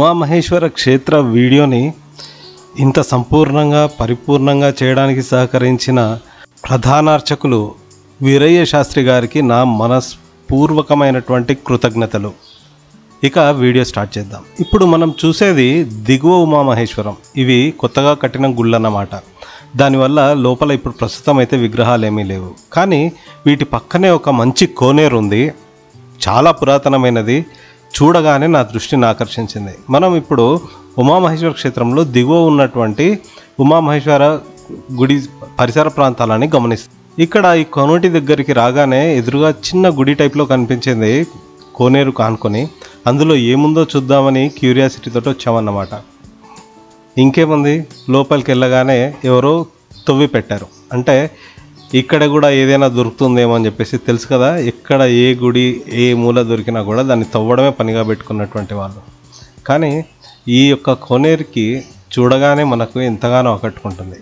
ఉమామహేశ్వర క్షేత్ర వీడియోని ఇంత సంపూర్ణంగా పరిపూర్ణంగా చేయడానికి సహకరించిన ప్రధాన అర్చకులు వీరయ్య శాస్త్రి గారికి నా మనస్పూర్వకమైనటువంటి కృతజ్ఞతలు. ఇక వీడియో స్టార్ట్ చేద్దాం. ఇప్పుడు మనం చూసేది దిగువ ఉమామహేశ్వరం. ఇవి కొత్తగా కట్టిన గుళ్ళు అన్నమాట. దానివల్ల లోపల ఇప్పుడు ప్రస్తుతం అయితే విగ్రహాలు ఏమీ లేవు. కానీ వీటి పక్కనే ఒక మంచి కోనేరు ఉంది. చాలా పురాతనమైనది. చూడగానే నా దృష్టిని ఆకర్షించింది. మనం ఇప్పుడు ఉమామహేశ్వర క్షేత్రంలో దిగువ ఉన్నటువంటి ఉమామహేశ్వర గుడి పరిసర ప్రాంతాలని గమనిస్తాం. ఇక్కడ ఈ కోనేటి దగ్గరికి రాగానే ఎదురుగా చిన్న గుడి టైప్లో కనిపించింది, కోనేరు కానుకొని. అందులో ఏముందో చూద్దామని క్యూరియాసిటీతో వచ్చామన్నమాట. ఇంకేముంది, లోపలికి వెళ్ళగానే ఎవరో తవ్వి పెట్టారు. అంటే ఇక్కడ కూడా ఏదైనా దొరుకుతుందేమో అని చెప్పేసి, తెలుసు కదా, ఎక్కడ ఏ గుడి ఏ మూల దొరికినా కూడా దాన్ని తవ్వడమే పనిగా పెట్టుకున్నటువంటి వాళ్ళు. కానీ ఈ యొక్క కోనేరుకి చూడగానే మనకు ఎంతగానో ఆకట్టుకుంటుంది.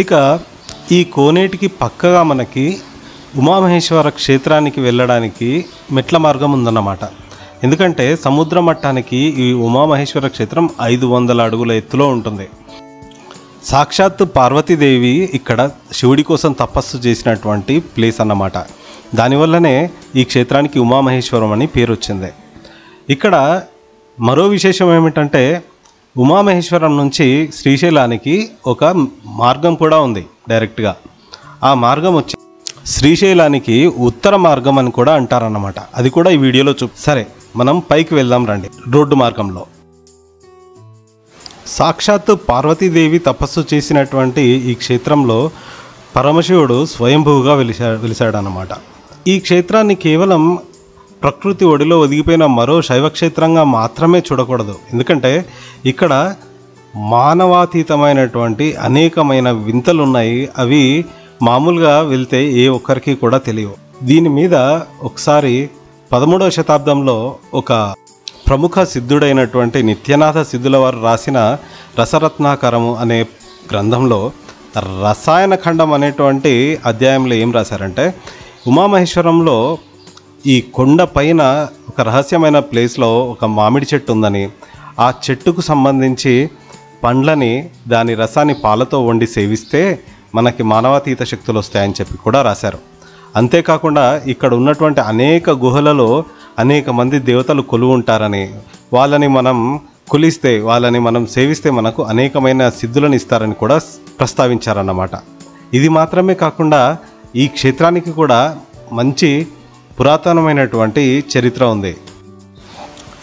ఇక ఈ కోనేటికి పక్కగా మనకి ఉమామహేశ్వర క్షేత్రానికి వెళ్ళడానికి మెట్ల మార్గం ఉందన్నమాట. ఎందుకంటే సముద్ర మట్టానికి ఈ ఉమామహేశ్వర క్షేత్రం 500 అడుగుల ఎత్తులో ఉంటుంది. సాక్షాత్తు పార్వతీదేవి ఇక్కడ శివుడి కోసం తపస్సు చేసినటువంటి ప్లేస్ అన్నమాట. దానివల్లనే ఈ క్షేత్రానికి ఉమామహేశ్వరం అని పేరు వచ్చింది. ఇక్కడ మరో విశేషం ఏమిటంటే, ఉమామహేశ్వరం నుంచి శ్రీశైలానికి ఒక మార్గం కూడా ఉంది డైరెక్ట్గా. ఆ మార్గం వచ్చి శ్రీశైలానికి ఉత్తర మార్గం అని కూడా అంటారన్నమాట. అది కూడా ఈ వీడియోలో సరే, మనం పైకి వెళ్దాం రండి. రోడ్డు మార్గంలో సాక్షాత్తు పార్వతీదేవి తపస్సు చేసినటువంటి ఈ క్షేత్రంలో పరమశివుడు స్వయంభూగా వెలిశాడనమాట. ఈ క్షేత్రాన్ని కేవలం ప్రకృతి ఒడిలో ఒదిగిపోయిన మరో శైవక్షేత్రంగా మాత్రమే చూడకూడదు. ఎందుకంటే ఇక్కడ మానవాతీతమైనటువంటి అనేకమైన వింతలు ఉన్నాయి. అవి మామూలుగా వెళ్తే ఏ ఒక్కరికి కూడా తెలియవు. దీని మీద ఒకసారి 13వ శతాబ్దంలో ఒక ప్రముఖ సిద్ధుడైనటువంటి నిత్యనాథ సిద్ధుల వారు రాసిన రసరత్నాకరము అనే గ్రంథంలో రసాయన ఖండం అనేటువంటి అధ్యాయంలో ఏం రాశారంటే, ఉమామహేశ్వరంలో ఈ కొండ పైన ఒక రహస్యమైన ప్లేస్లో ఒక మామిడి చెట్టు ఉందని, ఆ చెట్టుకు సంబంధించి పండ్లని దాని రసాన్ని పాలతో వండి సేవిస్తే మనకి మానవాతీత శక్తులు వస్తాయని చెప్పి కూడా రాశారు. అంతేకాకుండా ఇక్కడ ఉన్నటువంటి అనేక గుహలలో అనేక మంది దేవతలు కొలువు ఉంటారని, వాళ్ళని మనం కొలిస్తే, వాళ్ళని మనం సేవిస్తే మనకు అనేకమైన సిద్ధులను ఇస్తారని కూడా ప్రస్తావించారన్నమాట. ఇది మాత్రమే కాకుండా ఈ క్షేత్రానికి కూడా మంచి పురాతనమైనటువంటి చరిత్ర ఉంది.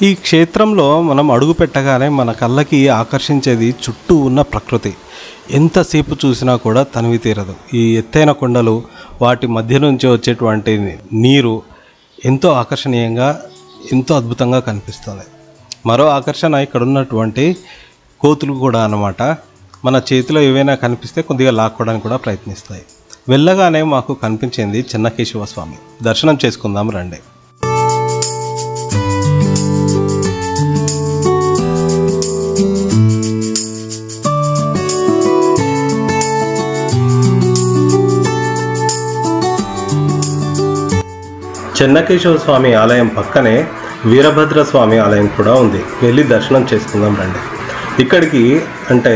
ఈ క్షేత్రంలో మనం అడుగు పెట్టగానే మన కళ్ళకి ఆకర్షించేది చుట్టూ ఉన్న ప్రకృతి. ఎంతసేపు చూసినా కూడా తనివి తీరదు. ఈ ఎత్తైన కొండలు, వాటి మధ్య నుంచి వచ్చేటువంటి నీరు ఎంతో ఆకర్షణీయంగా, ఎంతో అద్భుతంగా కనిపిస్తుంది. మరో ఆకర్షణ ఇక్కడ ఉన్నటువంటి కోతులు కూడా అన్నమాట. మన చేతిలో ఏవైనా కనిపిస్తే కొద్దిగా లాక్కోవడానికి కూడా ప్రయత్నిస్తాయి. వెళ్ళగానే మాకు కనిపించింది చెన్నకేశవ స్వామి. దర్శనం చేసుకుందాం రండి. చెన్నకేశవ స్వామి ఆలయం పక్కనే వీరభద్ర స్వామి ఆలయం కూడా ఉంది. వెళ్ళి దర్శనం చేసుకుందాం రండి. ఇక్కడికి అంటే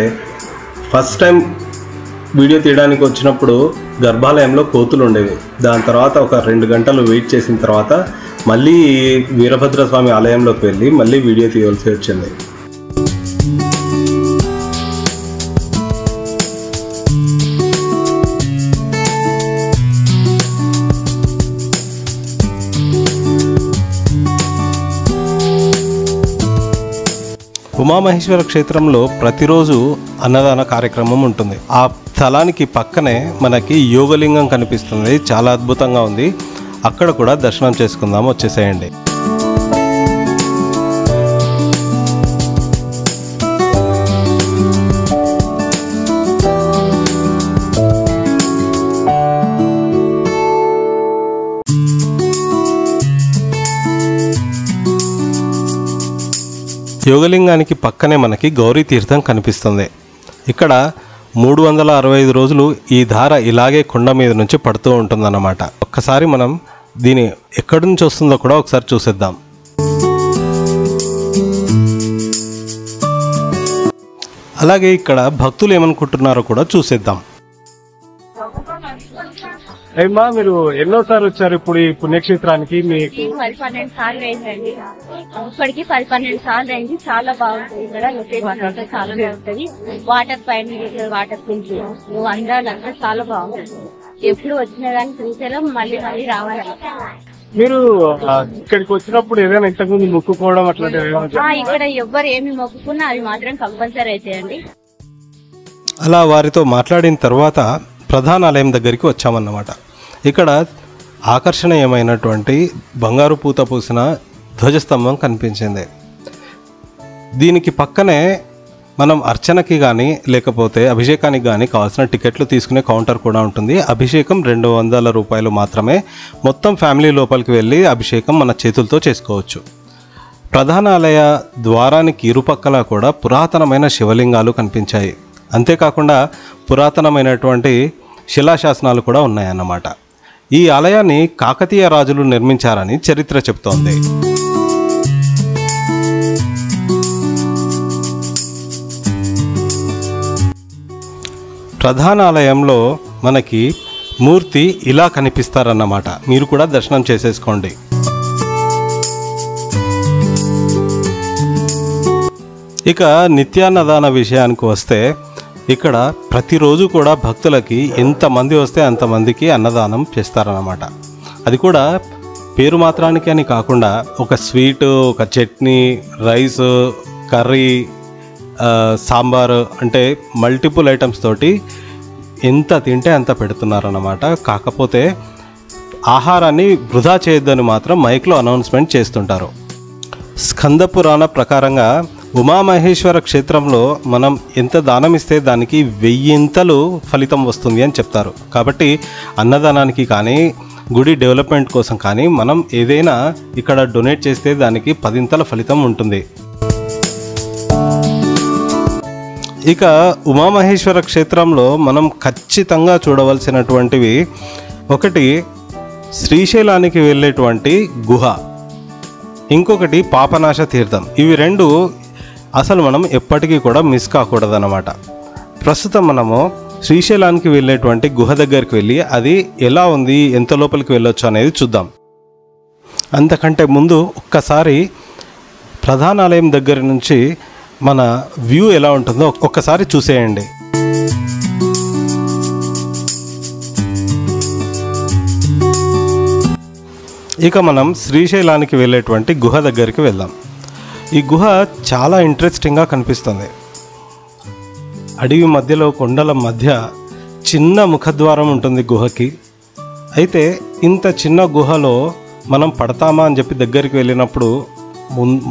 ఫస్ట్ టైం వీడియో తీయడానికి వచ్చినప్పుడు గర్భాలయంలో కోతులు ఉండేవి. దాని తర్వాత ఒక 2 గంటలు వెయిట్ చేసిన తర్వాత మళ్ళీ వీరభద్ర స్వామి ఆలయంలోకి వెళ్ళి మళ్ళీ వీడియో తీయవలసి వచ్చింది. ఉమామహేశ్వర క్షేత్రంలో ప్రతిరోజు అన్నదాన కార్యక్రమం ఉంటుంది. ఆ స్థలానికి పక్కనే మనకి యోగలింగం కనిపిస్తుంది. చాలా అద్భుతంగా ఉంది. అక్కడ కూడా దర్శనం చేసుకుందాం, వచ్చేసేయండి. యోగలింగానికి పక్కనే మనకి గౌరీ తీర్థం కనిపిస్తుంది. ఇక్కడ 365 రోజులు ఈ ధార ఇలాగే కొండ మీద నుంచి పడుతూ ఉంటుందన్నమాట. ఒక్కసారి మనం దీని ఎక్కడి నుంచి వస్తుందో కూడా ఒకసారి చూసేద్దాం. అలాగే ఇక్కడ భక్తులు ఏమనుకుంటున్నారో కూడా చూసేద్దాం. అయ్యమ్మా, మీరు ఎన్నోసార్లు వచ్చారు ఇప్పుడు ఈ పుణ్యక్షేత్రానికి? మీకు 12 సార్లు అయిందండి. ఇప్పటికి 12 సార్లు అయింది. చాలా బాగుంటుంది ఇక్కడ. లొకేషన్ చాలా బాగుంటది. వాటర్ పైన వాటర్ ఫిల్స్ అందాలంతా చాలా బాగుంటుంది. ఎప్పుడు వచ్చినా కానీ చూసేలా మళ్ళీ మళ్ళీ రావాలి. మీరు ఇక్కడికి వచ్చినప్పుడు ఏదైనా ఇంతకుముందు మొక్కుకోవడం అట్లాంటివి? ఇక్కడ ఎవ్వరు ఏమి మొక్కుకున్నా అవి మాత్రం కంపల్సరీ అవుతాయండి. అలా వారితో మాట్లాడిన తర్వాత ప్రధాన ఆలయం దగ్గరికి వచ్చామన్నమాట. ఇక్కడ ఆకర్షణీయమైనటువంటి బంగారు పూత పూసిన ధ్వజస్తంభం కనిపించింది. దీనికి పక్కనే మనం అర్చనకి కానీ లేకపోతే అభిషేకానికి కానీ కావాల్సిన టికెట్లు తీసుకునే కౌంటర్ కూడా ఉంటుంది. అభిషేకం 200 రూపాయలు మాత్రమే. మొత్తం ఫ్యామిలీ లోపలికి వెళ్ళి అభిషేకం మన చేతులతో చేసుకోవచ్చు. ప్రధాన ఆలయ ద్వారానికి ఇరుపక్కల కూడా పురాతనమైన శివలింగాలు కనిపించాయి. అంతేకాకుండా పురాతనమైనటువంటి శిలాశాసనాలు కూడా ఉన్నాయన్నమాట. ఈ ఆలయాన్ని కాకతీయ రాజులు నిర్మించారని చరిత్ర చెబుతోంది. ప్రధాన ఆలయంలో మనకి మూర్తి ఇలా కనిపిస్తారన్నమాట. మీరు కూడా దర్శనం చేసేసుకోండి. ఇక నిత్యాన్నదాన విషయానికి వస్తే ఇక్కడ ప్రతిరోజు కూడా భక్తులకి ఎంతమంది వస్తే అంతమందికి అన్నదానం చేస్తారన్నమాట. అది కూడా పేరు మాత్రానికి అని కాకుండా ఒక స్వీటు, ఒక చట్నీ, రైస్, కర్రీ, సాంబారు అంటే మల్టిపుల్ ఐటమ్స్ తోటి ఎంత తింటే అంత పెడుతున్నారన్నమాట. కాకపోతే ఆహారాన్ని వృధా చేయొద్దని మాత్రం మైక్లో అనౌన్స్మెంట్ చేస్తుంటారు. స్కంద పురాణ ప్రకారంగా ఉమామహేశ్వర క్షేత్రంలో మనం ఎంత దానం ఇస్తే దానికి 1000 ఫలితం వస్తుంది అని చెప్తారు. కాబట్టి అన్నదానానికి కానీ గుడి డెవలప్మెంట్ కోసం కానీ మనం ఏదైనా ఇక్కడ డొనేట్ చేస్తే దానికి 10 ఫలితం ఉంటుంది. ఇక ఉమామహేశ్వర క్షేత్రంలో మనం ఖచ్చితంగా చూడవలసినటువంటివి, ఒకటి శ్రీశైలానికి వెళ్ళేటువంటి గుహ, ఇంకొకటి పాపనాశ తీర్థం. ఇవి రెండు అసలు మనం ఎప్పటికీ కూడా మిస్ కాకూడదన్నమాట. ప్రస్తుతం మనము శ్రీశైలానికి వెళ్ళేటువంటి గుహ దగ్గరికి వెళ్ళి అది ఎలా ఉంది, ఎంత లోపలికి వెళ్ళొచ్చు అనేది చూద్దాం. అంతకంటే ముందు ఒక్కసారి ప్రధాన ఆలయం దగ్గర నుంచి మన వ్యూ ఎలా ఉంటుందో ఒక్కసారి చూసేయండి. ఇక మనం శ్రీశైలానికి వెళ్ళేటువంటి గుహ దగ్గరికి వెళ్దాం. ఈ గుహ చాలా ఇంట్రెస్టింగ్గా కనిపిస్తుంది. అడవి మధ్యలో కొండల మధ్య చిన్న ముఖద్వారం ఉంటుంది గుహకి. అయితే ఇంత చిన్న గుహలో మనం పడతామా అని చెప్పి దగ్గరికి వెళ్ళినప్పుడు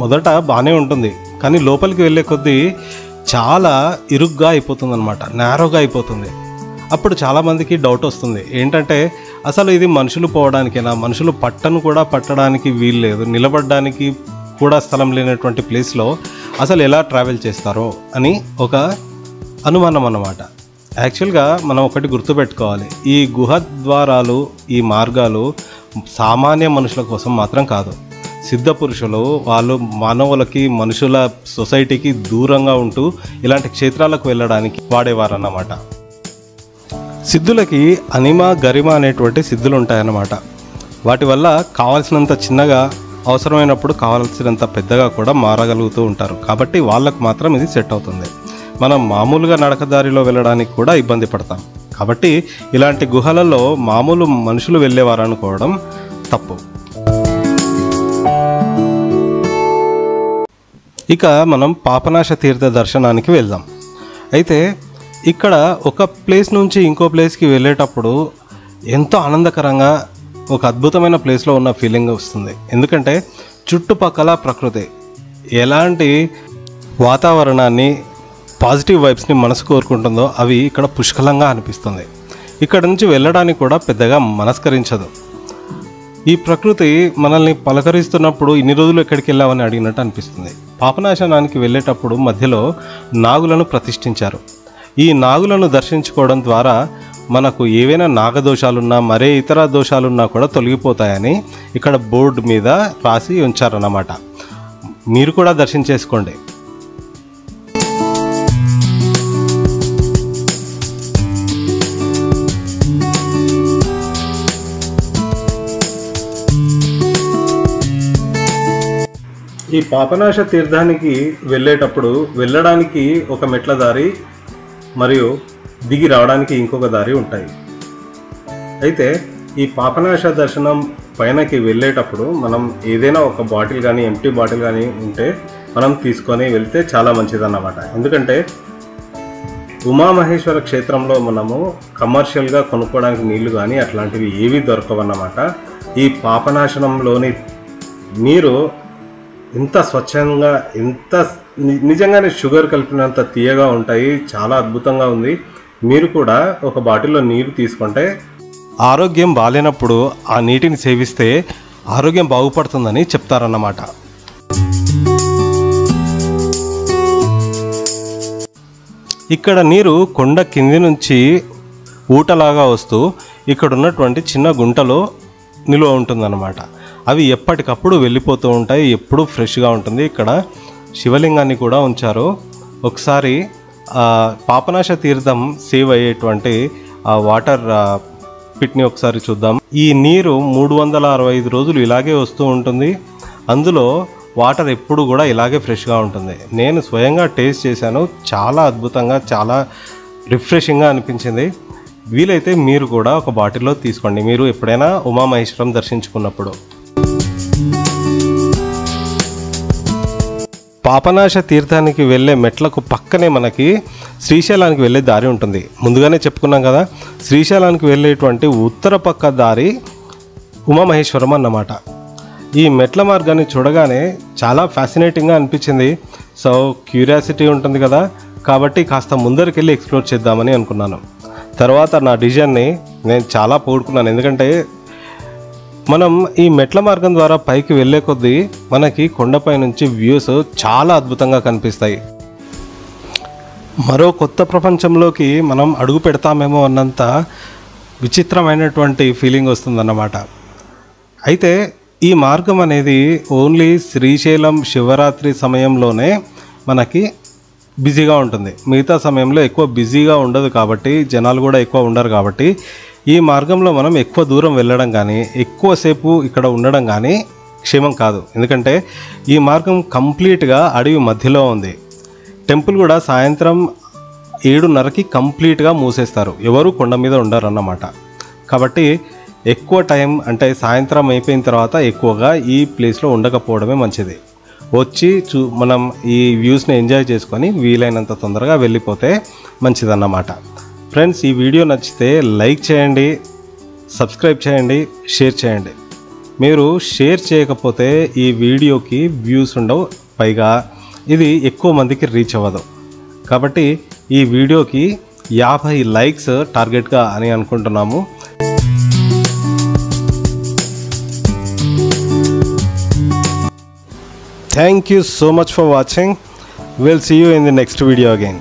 మొదట బాగానే ఉంటుంది, కానీ లోపలికి వెళ్ళే కొద్దీ చాలా ఇరుగ్గా అయిపోతుంది అనమాట, నేరోగా అయిపోతుంది. అప్పుడు చాలామందికి డౌట్ వస్తుంది, ఏంటంటే అసలు ఇది మనుషులు పోవడానికేనా, మనుషులు కూడా పట్టడానికి వీలు లేదు, నిలబడడానికి కూడా స్థలం లేనటువంటి ప్లేస్లో అసలు ఎలా ట్రావెల్ చేస్తారో అని ఒక అనుమానం అన్నమాట. యాక్చువల్గా మనం ఒకటి గుర్తుపెట్టుకోవాలి, ఈ గుహ ద్వారాలు, ఈ మార్గాలు సామాన్య మనుషుల కోసం మాత్రం కాదు. సిద్ధ పురుషులు వాళ్ళు మానవులకి, మనుషుల సొసైటీకి దూరంగా ఉంటూ ఇలాంటి క్షేత్రాలకు వెళ్ళడానికి వాడేవారన్నమాట. సిద్ధులకి అనిమ, గరిమ అనేటువంటి సిద్ధులు ఉంటాయన్నమాట. వాటి వల్ల కావాల్సినంత చిన్నగా, అవసరమైనప్పుడు కావాల్సినంత పెద్దగా కూడా మారగలుగుతూ ఉంటారు. కాబట్టి వాళ్ళకు మాత్రం ఇది సెట్ అవుతుంది. మనం మామూలుగా నడకదారిలో వెళ్ళడానికి కూడా ఇబ్బంది పడతాం. కాబట్టి ఇలాంటి గుహలలో మామూలు మనుషులు వెళ్ళేవారు అనుకోవడం తప్పు. ఇక మనం పాపనాశ తీర్థ దర్శనానికి వెళ్దాం. అయితే ఇక్కడ ఒక ప్లేస్ నుంచి ఇంకో ప్లేస్కి వెళ్ళేటప్పుడు ఎంతో ఆనందకరంగా ఒక అద్భుతమైన ప్లేస్లో ఉన్న ఫీలింగ్ వస్తుంది. ఎందుకంటే చుట్టుపక్కల ప్రకృతి ఎలాంటి వాతావరణాన్ని, పాజిటివ్ వైబ్స్ని మనసు కోరుకుంటుందో అవి ఇక్కడ పుష్కలంగా అనిపిస్తుంది. ఇక్కడ నుంచి వెళ్ళడానికి కూడా పెద్దగా మనస్కరించదు. ఈ ప్రకృతి మనల్ని పలకరిస్తున్నప్పుడు ఇన్ని రోజులు ఎక్కడికి వెళ్ళామని అడిగినట్టు అనిపిస్తుంది. పాపనాశనానికి వెళ్ళేటప్పుడు మధ్యలో నాగులను ప్రతిష్ఠించారు. ఈ నాగులను దర్శించుకోవడం ద్వారా మనకు ఏవైనా నాగదోషాలున్నా, మరే ఇతర దోషాలున్నా కూడా తొలగిపోతాయని ఇక్కడ బోర్డు మీద రాసి ఉంచారన్నమాట. మీరు కూడా దర్శనం చేసుకోండి. ఈ పాపనాశ తీర్థానికి వెళ్ళడానికి ఒక మెట్ల దారి మరియు దిగి రావడానికి ఇంకొక దారి ఉంటాయి. అయితే ఈ పాపనాశ దర్శనం పైనకి వెళ్ళేటప్పుడు మనం ఏదైనా ఒక బాటిల్ కానీ ఎంటీ బాటిల్ కానీ ఉంటే మనం తీసుకొని వెళ్తే చాలా మంచిదన్నమాట. ఎందుకంటే ఉమామహేశ్వర క్షేత్రంలో మనము కమర్షియల్గా కొనుక్కోవడానికి నీళ్లు కానీ అట్లాంటివి ఏవి దొరకవన్నమాట. ఈ పాపనాశనంలోని నీరు ఎంత స్వచ్ఛంగా, ఎంత నిజంగానే షుగర్ కలిపినంత తీయగా ఉంటాయి. చాలా అద్భుతంగా ఉంది. మీరు కూడా ఒక బాటిల్లో నీరు తీసుకుంటే ఆరోగ్యం బాలేనప్పుడు ఆ నీటిని సేవిస్తే ఆరోగ్యం బాగుపడుతుందని చెప్తారన్నమాట. ఇక్కడ నీరు కొండ కింది నుంచి ఊటలాగా వస్తూ ఇక్కడ ఉన్నటువంటి చిన్న గుంటలో నిలువ ఉంటుందన్నమాట. అవి ఎప్పటికప్పుడు వెళ్ళిపోతూ ఉంటాయి, ఎప్పుడూ ఫ్రెష్గా ఉంటుంది. ఇక్కడ శివలింగాన్ని కూడా ఉంచారు. ఒకసారి పాపనాశ తీర్థం సేవ్ అయ్యేటువంటి ఆ వాటర్ పిట్ని ఒకసారి చూద్దాం. ఈ నీరు 365 రోజులు ఇలాగే వస్తూ ఉంటుంది. అందులో వాటర్ ఎప్పుడు కూడా ఇలాగే ఫ్రెష్గా ఉంటుంది. నేను స్వయంగా టేస్ట్ చేశాను. చాలా అద్భుతంగా, చాలా రిఫ్రెషింగ్గా అనిపించింది. వీలైతే మీరు కూడా ఒక బాటిల్లో తీసుకోండి మీరు ఎప్పుడైనా ఉమామహేశ్వరం దర్శించుకున్నప్పుడు. పాపనాశ తీర్థానికి వెళ్ళే మెట్లకు పక్కనే మనకి శ్రీశైలానికి వెళ్ళే దారి ఉంటుంది. ముందుగానే చెప్పుకున్నాం కదా, శ్రీశైలానికి వెళ్ళేటువంటి ఉత్తర పక్క దారి ఉమామహేశ్వరం అన్నమాట. ఈ మెట్ల మార్గాన్ని చూడగానే చాలా ఫ్యాసినేటింగ్గా అనిపించింది. సో క్యూరియాసిటీ ఉంటుంది కదా, కాబట్టి కాస్త ముందరికెళ్ళి ఎక్స్ప్లోర్ చేద్దామని అనుకున్నాను. తర్వాత నా డిసిజన్ని నేను చాలా పోగొట్టుకున్నాను. ఎందుకంటే మనం ఈ మెట్ల మార్గం ద్వారా పైకి వెళ్ళే కొద్దీ మనకి కొండపై నుంచి వ్యూస్ చాలా అద్భుతంగా కనిపిస్తాయి. మరో కొత్త ప్రపంచంలోకి మనం అడుగు పెడతామేమో అన్నంత విచిత్రమైనటువంటి ఫీలింగ్ వస్తుందన్నమాట. అయితే ఈ మార్గం అనేది ఓన్లీ శ్రీశైలం శివరాత్రి సమయంలోనే మనకి బిజీగా ఉంటుంది. మిగతా సమయంలో ఎక్కువ బిజీగా ఉండదు కాబట్టి, జనాలు కూడా ఎక్కువ ఉండరు కాబట్టి ఈ మార్గంలో మనం ఎక్కువ దూరం వెళ్ళడం కానీ ఎక్కువసేపు ఇక్కడ ఉండడం కానీ క్షేమం కాదు. ఎందుకంటే ఈ మార్గం కంప్లీట్గా అడవి మధ్యలో ఉంది. టెంపుల్ కూడా సాయంత్రం 7:30కి కంప్లీట్గా మూసేస్తారు. ఎవరు కొండ మీద ఉండరు అన్నమాట. కాబట్టి ఎక్కువ టైం అంటే సాయంత్రం అయిపోయిన తర్వాత ఎక్కువగా ఈ ప్లేస్లో ఉండకపోవడమే మంచిది. వచ్చి మనం ఈ వ్యూస్ని ఎంజాయ్ చేసుకొని వీలైనంత తొందరగా వెళ్ళిపోతే మంచిదన్నమాట. ఫ్రెండ్స్, ఈ వీడియో నచ్చితే లైక్ చేయండి, సబ్స్క్రైబ్ చేయండి, షేర్ చేయండి. మీరు షేర్ చేయకపోతే ఈ వీడియోకి వ్యూస్ ఉండవు, పైగా ఇది ఎక్కువ మందికి రీచ్ అవ్వదు. కాబట్టి ఈ వీడియోకి 50 లైక్స్ టార్గెట్గా అని అనుకుంటున్నాము. Thank you so much for watching. We'll see you in the next video again.